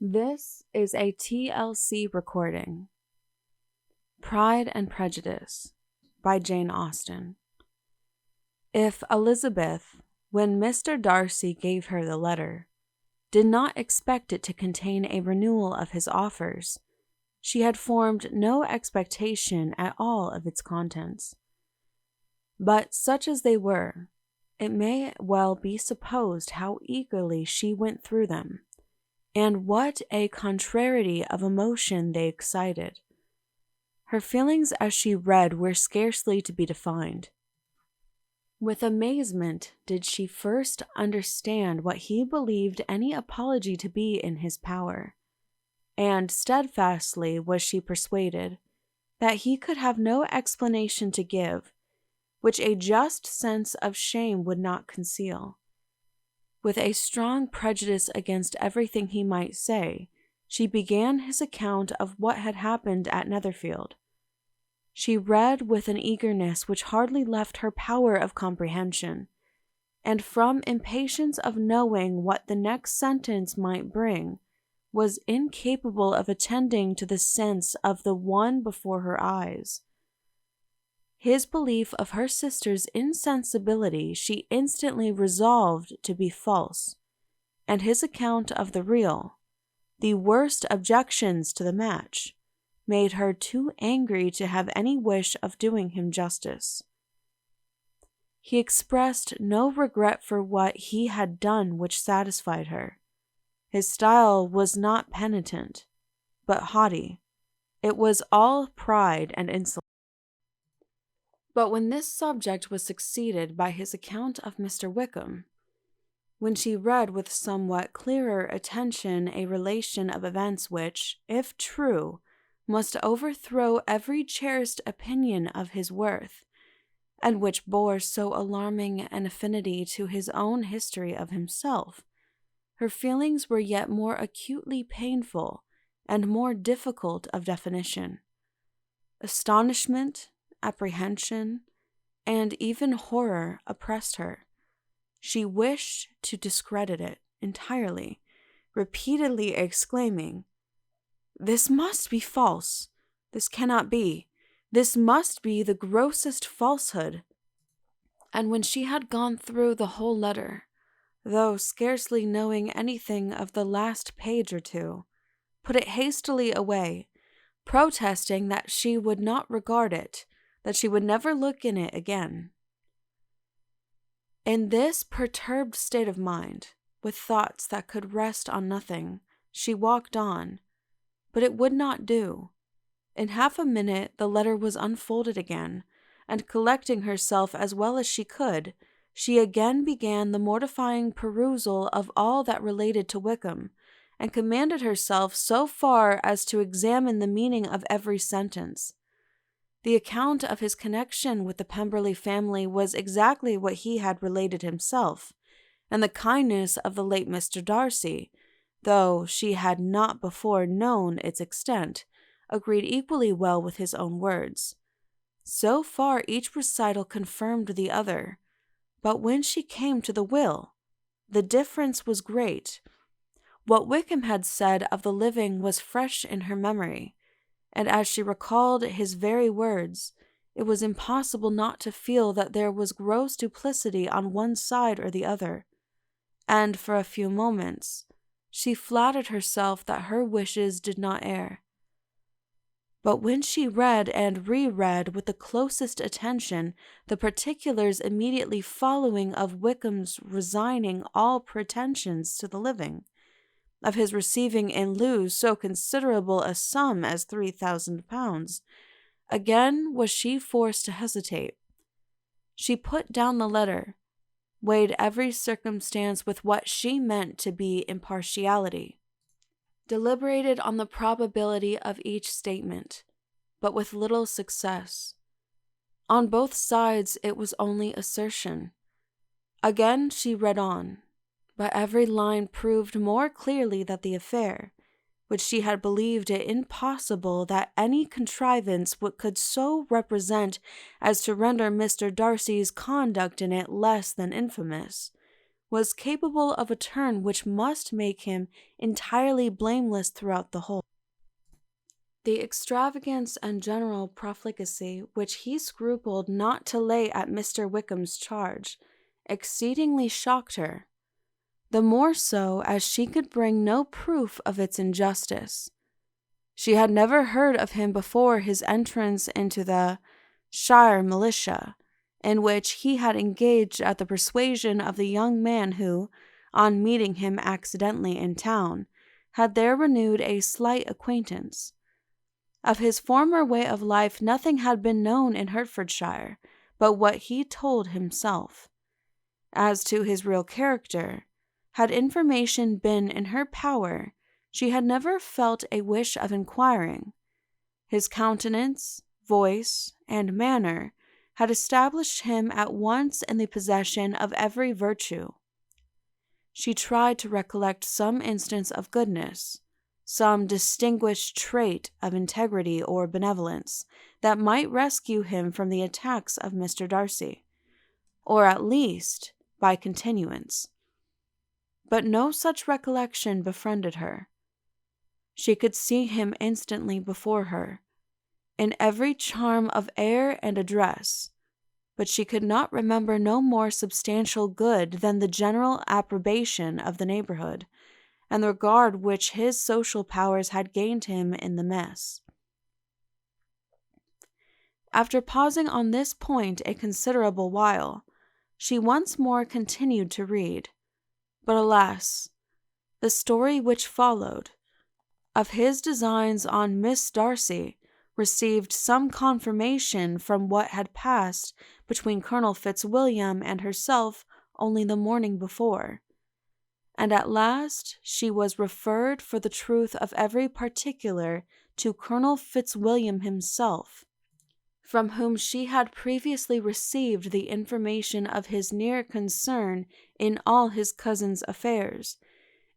This is a TLC recording. Pride and Prejudice by Jane Austen. If Elizabeth, when Mr. Darcy gave her the letter, did not expect it to contain a renewal of his offers, she had formed no expectation at all of its contents. But such as they were, it may well be supposed how eagerly she went through them, and what a contrariety of emotion they excited. Her feelings as she read were scarcely to be defined. With amazement did she first understand what he believed any apology to be in his power, and steadfastly was she persuaded that he could have no explanation to give, which a just sense of shame would not conceal. With a strong prejudice against everything he might say, she began his account of what had happened at Netherfield. She read with an eagerness which hardly left her power of comprehension, and from impatience of knowing what the next sentence might bring, was incapable of attending to the sense of the one before her eyes. His belief of her sister's insensibility she instantly resolved to be false, and his account of the real, the worst objections to the match, made her too angry to have any wish of doing him justice. He expressed no regret for what he had done which satisfied her. His style was not penitent, but haughty. It was all pride and insolence. But when this subject was succeeded by his account of Mr. Wickham, when she read with somewhat clearer attention a relation of events which, if true, must overthrow every cherished opinion of his worth, and which bore so alarming an affinity to his own history of himself, her feelings were yet more acutely painful and more difficult of definition. Astonishment, apprehension, and even horror oppressed her. She wished to discredit it entirely, repeatedly exclaiming, "This must be false. This cannot be. This must be the grossest falsehood." And when she had gone through the whole letter, though scarcely knowing anything of the last page or two, put it hastily away, protesting that she would not regard it, that she would never look in it again. In this perturbed state of mind, with thoughts that could rest on nothing, she walked on, but it would not do. In half a minute the letter was unfolded again, and collecting herself as well as she could, she again began the mortifying perusal of all that related to Wickham, and commanded herself so far as to examine the meaning of every sentence. The account of his connection with the Pemberley family was exactly what he had related himself, and the kindness of the late Mr. Darcy, though she had not before known its extent, agreed equally well with his own words. So far each recital confirmed the other, but when she came to the will, the difference was great. What Wickham had said of the living was fresh in her memory, and as she recalled his very words, it was impossible not to feel that there was gross duplicity on one side or the other, and for a few moments she flattered herself that her wishes did not err. But when she read and reread with the closest attention the particulars immediately following of Wickham's resigning all pretensions to the living, of his receiving in lieu so considerable a sum as £3,000, again was she forced to hesitate. She put down the letter, weighed every circumstance with what she meant to be impartiality, deliberated on the probability of each statement, but with little success. On both sides it was only assertion. Again she read on, but every line proved more clearly that the affair, which she had believed it impossible that any contrivance could so represent as to render Mr. Darcy's conduct in it less than infamous, was capable of a turn which must make him entirely blameless throughout the whole. The extravagance and general profligacy which he scrupled not to lay at Mr. Wickham's charge exceedingly shocked her, the more so as she could bring no proof of its injustice. She had never heard of him before his entrance into the shire militia, in which he had engaged at the persuasion of the young man who, on meeting him accidentally in town, had there renewed a slight acquaintance. Of his former way of life nothing had been known in Hertfordshire but what he told himself. As to his real character, had information been in her power, she had never felt a wish of inquiring. His countenance, voice, and manner had established him at once in the possession of every virtue. She tried to recollect some instance of goodness, some distinguished trait of integrity or benevolence, that might rescue him from the attacks of Mr. Darcy, or at least by continuance. But no such recollection befriended her. She could see him instantly before her, in every charm of air and address, but she could not remember no more substantial good than the general approbation of the neighborhood, and the regard which his social powers had gained him in the mess. After pausing on this point a considerable while, she once more continued to read, but alas, the story which followed, of his designs on Miss Darcy, received some confirmation from what had passed between Colonel Fitzwilliam and herself only the morning before, and at last she was referred for the truth of every particular to Colonel Fitzwilliam himself, from whom she had previously received the information of his near concern in all his cousin's affairs,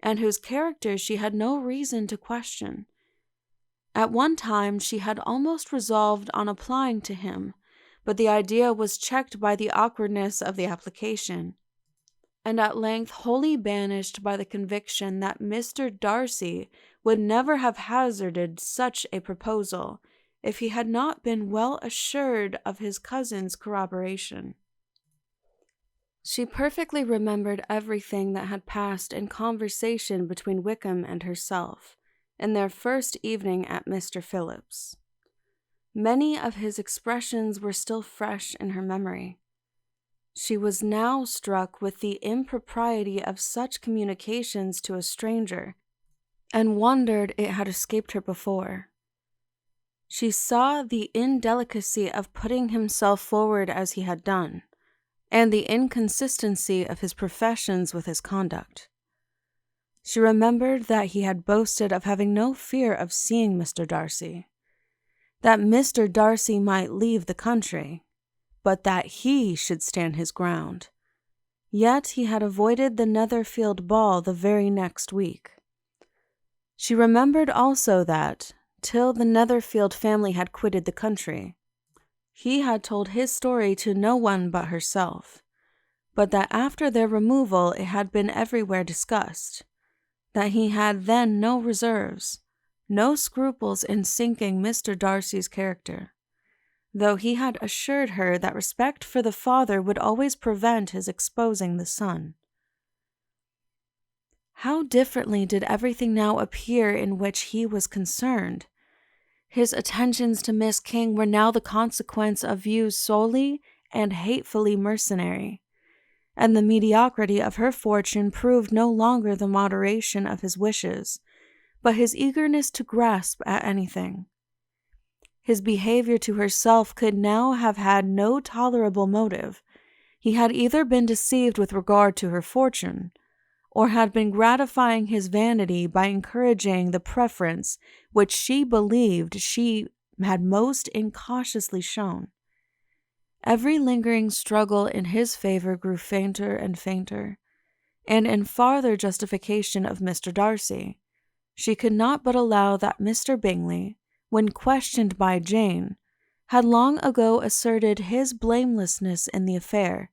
and whose character she had no reason to question. At one time she had almost resolved on applying to him, but the idea was checked by the awkwardness of the application, and at length wholly banished by the conviction that Mr. Darcy would never have hazarded such a proposal if he had not been well assured of his cousin's corroboration. She perfectly remembered everything that had passed in conversation between Wickham and herself in their first evening at Mr. Phillip's. Many of his expressions were still fresh in her memory. She was now struck with the impropriety of such communications to a stranger, and wondered it had escaped her before. She saw the indelicacy of putting himself forward as he had done, and the inconsistency of his professions with his conduct. She remembered that he had boasted of having no fear of seeing Mr. Darcy, that Mr. Darcy might leave the country, but that he should stand his ground. Yet he had avoided the Netherfield ball the very next week. She remembered also that, till the Netherfield family had quitted the country, he had told his story to no one but herself, but that after their removal it had been everywhere discussed, that he had then no reserves, no scruples in sinking Mr. Darcy's character, though he had assured her that respect for the father would always prevent his exposing the son. How differently did everything now appear in which he was concerned! His attentions to Miss King were now the consequence of views solely and hatefully mercenary, and the mediocrity of her fortune proved no longer the moderation of his wishes, but his eagerness to grasp at anything. His behavior to herself could now have had no tolerable motive. He had either been deceived with regard to her fortune, or had been gratifying his vanity by encouraging the preference which she believed she had most incautiously shown. Every lingering struggle in his favor grew fainter and fainter, and in farther justification of Mr. Darcy, she could not but allow that Mr. Bingley, when questioned by Jane, had long ago asserted his blamelessness in the affair,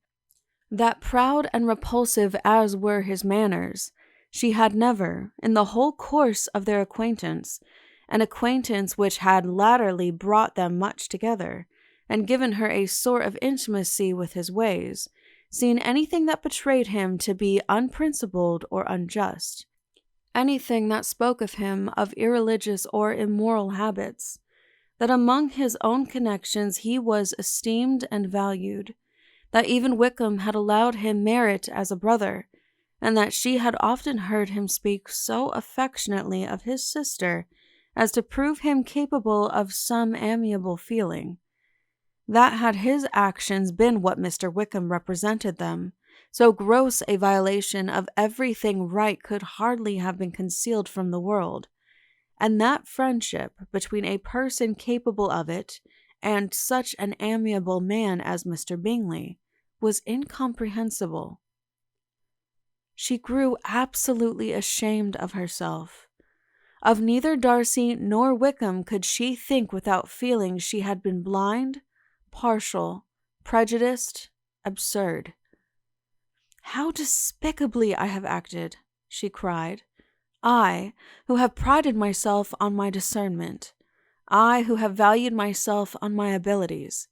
that proud and repulsive as were his manners, she had never, in the whole course of their acquaintance, an acquaintance which had latterly brought them much together, and given her a sort of intimacy with his ways, seen anything that betrayed him to be unprincipled or unjust, anything that spoke of him of irreligious or immoral habits, that among his own connections he was esteemed and valued, that even Wickham had allowed him merit as a brother, and that she had often heard him speak so affectionately of his sister as to prove him capable of some amiable feeling, that had his actions been what Mr. Wickham represented them, so gross a violation of everything right could hardly have been concealed from the world, and that friendship between a person capable of it and such an amiable man as Mr. Bingley was incomprehensible. She grew absolutely ashamed of herself. Of neither Darcy nor Wickham could she think without feeling she had been blind, partial, prejudiced, absurd. "How despicably I have acted," she cried. "I, who have prided myself on my discernment, I, who have valued myself on my abilities,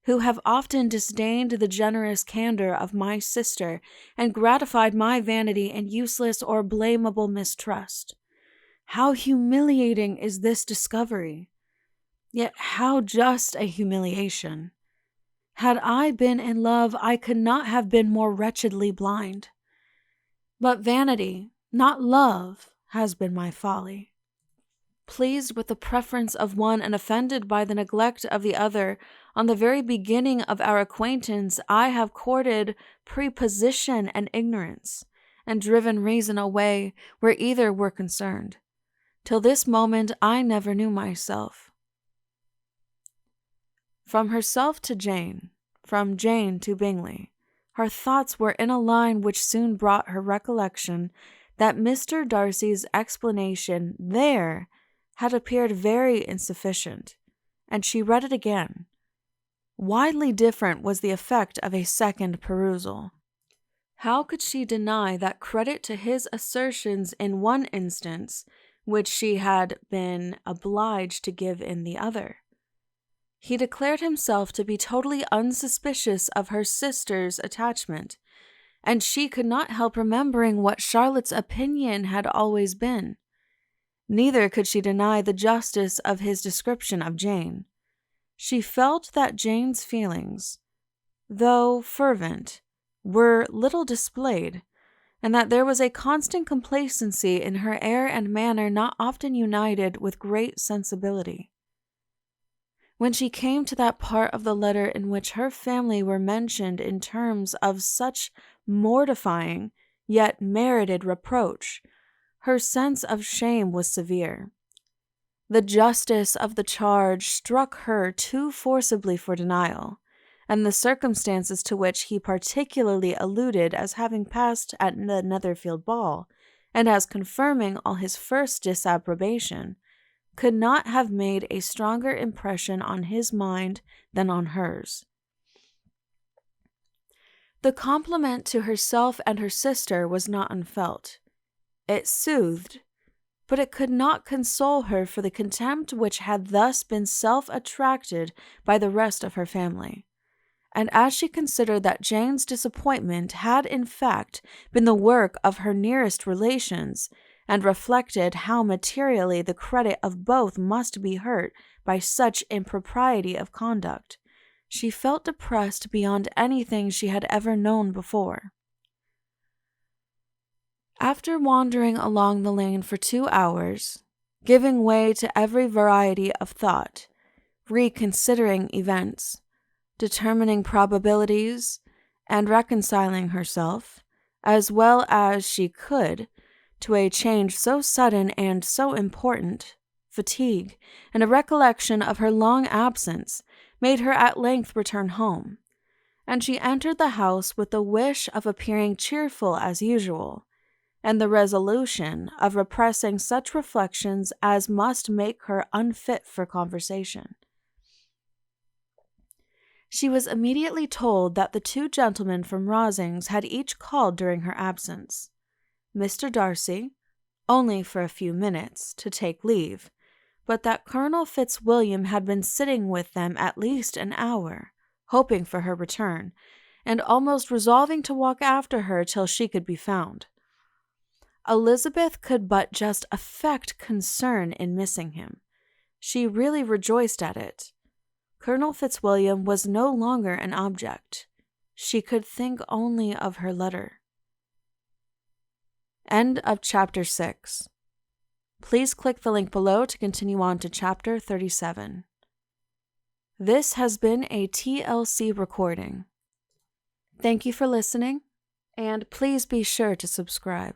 who have often disdained the generous candor of my sister and gratified my vanity in useless or blamable mistrust. How humiliating is this discovery! Yet how just a humiliation! Had I been in love, I could not have been more wretchedly blind. But vanity, not love, has been my folly. Pleased with the preference of one and offended by the neglect of the other, on the very beginning of our acquaintance I have courted prepossession and ignorance, and driven reason away where either were concerned. Till this moment I never knew myself." From herself to Jane, from Jane to Bingley, her thoughts were in a line which soon brought her recollection that Mr. Darcy's explanation there had appeared very insufficient, and she read it again. Widely different was the effect of a second perusal. How could she deny that credit to his assertions in one instance which she had been obliged to give in the other? He declared himself to be totally unsuspicious of her sister's attachment, and she could not help remembering what Charlotte's opinion had always been. Neither could she deny the justice of his description of Jane. She felt that Jane's feelings, though fervent, were little displayed, and that there was a constant complacency in her air and manner not often united with great sensibility. When she came to that part of the letter in which her family were mentioned in terms of such mortifying yet merited reproach, her sense of shame was severe. The justice of the charge struck her too forcibly for denial, and the circumstances to which he particularly alluded as having passed at the Netherfield ball, and as confirming all his first disapprobation, could not have made a stronger impression on his mind than on hers. The compliment to herself and her sister was not unfelt. It soothed, but it could not console her for the contempt which had thus been self-attracted by the rest of her family. And as she considered that Jane's disappointment had in fact been the work of her nearest relations, and reflected how materially the credit of both must be hurt by such impropriety of conduct, she felt depressed beyond anything she had ever known before. After wandering along the lane for 2 hours, giving way to every variety of thought, reconsidering events, determining probabilities, and reconciling herself, as well as she could, to a change so sudden and so important, fatigue, and a recollection of her long absence, made her at length return home, and she entered the house with the wish of appearing cheerful as usual, and the resolution of repressing such reflections as must make her unfit for conversation. She was immediately told that the two gentlemen from Rosings had each called during her absence. Mr. Darcy, only for a few minutes, to take leave, but that Colonel Fitzwilliam had been sitting with them at least an hour, hoping for her return, and almost resolving to walk after her till she could be found. Elizabeth could but just affect concern in missing him. She really rejoiced at it. Colonel Fitzwilliam was no longer an object. She could think only of her letter. End of Chapter 6. Please click the link below to continue on to Chapter 37. This has been a TLC recording. Thank you for listening, and please be sure to subscribe.